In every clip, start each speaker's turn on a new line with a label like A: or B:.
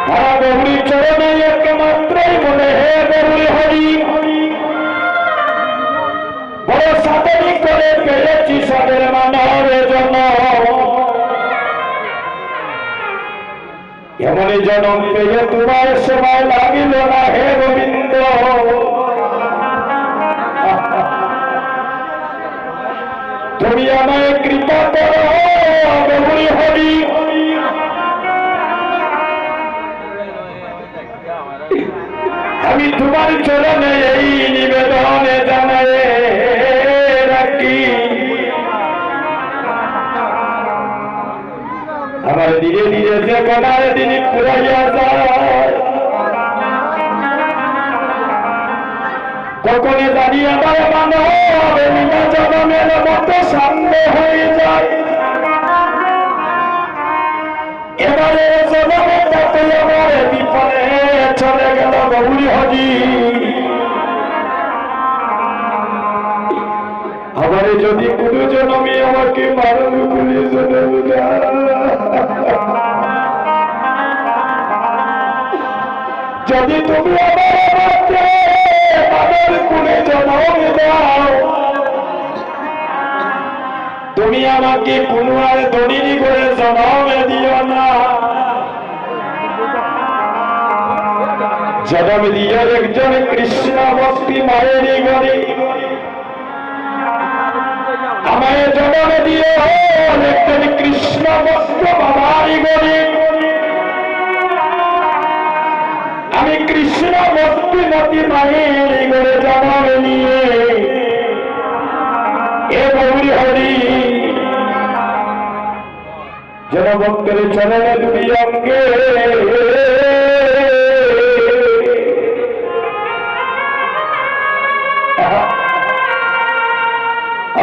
A: গৌরী চরণে একমাত্রই মনে হে গৌরী হরি বড় সাধনী করে পেয়েছি সাদের মানবের জন্য এমনই জনম পেয়ে তোমার সময় লাগিল না হে গোবিন্দ তুমি আমায় কৃপা করো গৌরী হরি আমি তোমার চরণে এই নিবেদনে জানাই রাখি আমার ধীরে ধীরে যে কনার দিন পুরাইয়া যায় কখনো জানি আমার মানব বিনা জনমের মতো সামনে হয়ে যায় এবারে জনমে তাতে আমার বিপদে চলে গেল গৌরী হরি আমারে যদি কোনো জনমে আমাকে মারণ করে জনম যদি তুমি আমার কোনে জনম দাও তুমি আমাকে কোনো আর দড়িনি করে জনম দিও না জনম দিও একজন কৃষ্ণ ভক্তি মায়ের গরি আমায় জনম দিও একজন কৃষ্ণ ভক্ত বাবার গরি আমি কৃষ্ণ ভক্তিমতী মায়ের গড়ে জনম নিয়ে এ গৌরী হরি যেন ভক্তের চরণে দুই অঙ্গে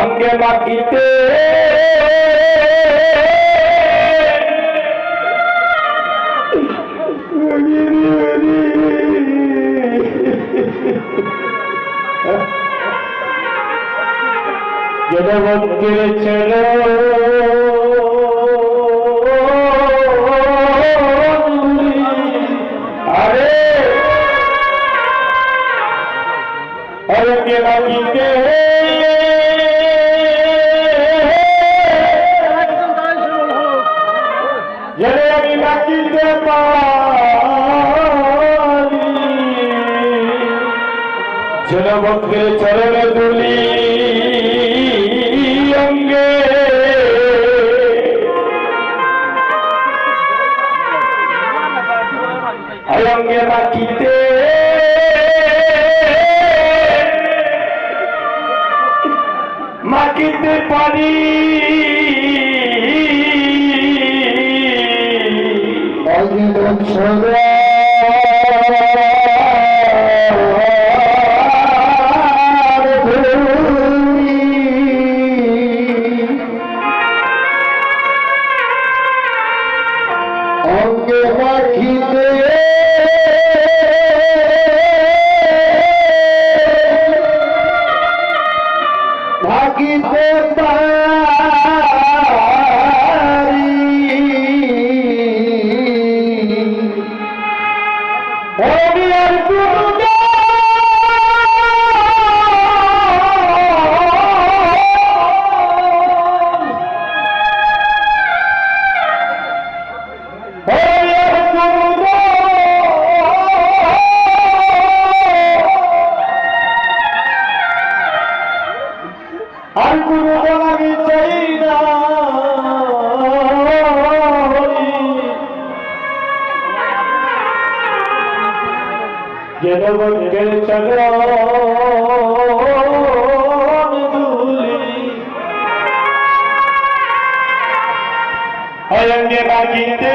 A: অঙ্গে মাটিতে যেন ভক্তের আরে অঙ্গে মাটিতে যেন আমি মাটিতে পারি যেন ভক্তের চরণে দুলি অঙ্গে অঙ্গে মাটিতে মাটিতে পারি অঙ্গে মাটিতে ভাগিতে পারি হরিয়ার গুরুদেব আর গুরু আমি চাই না যেন ভক্তের চরণ ধুলি অঙ্গে মাটিতে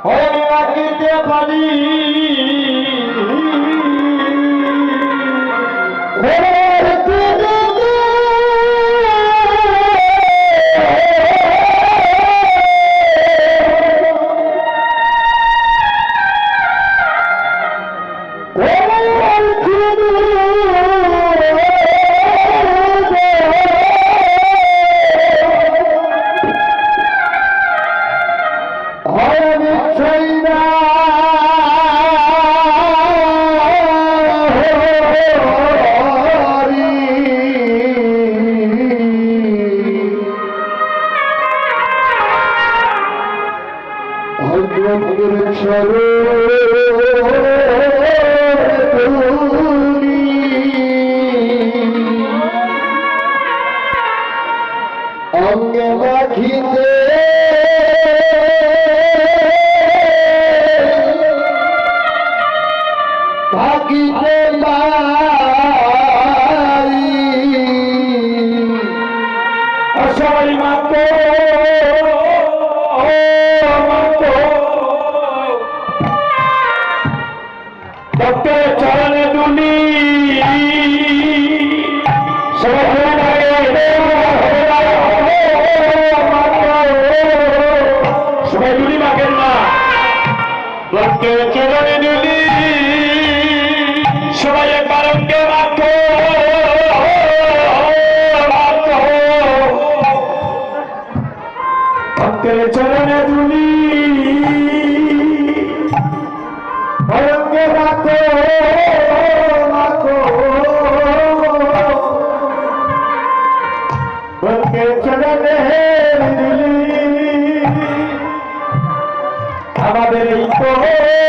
A: অঙ্গে মাটিতে পারি
B: অঙ্গে মাখিতে থাকিতে পারি
A: সবাই মাতো মাতো ভক্তের চরণে দুলি সবাই দুলি মাখেন না ভক্তের চরণে দুলি সবাই একবার অঙ্গে মাখো ভক্তের চরণে দুলি
B: অঙ্গে মাখো মাখো
A: ভক্তের চরণে দুলি আমাদের এই তো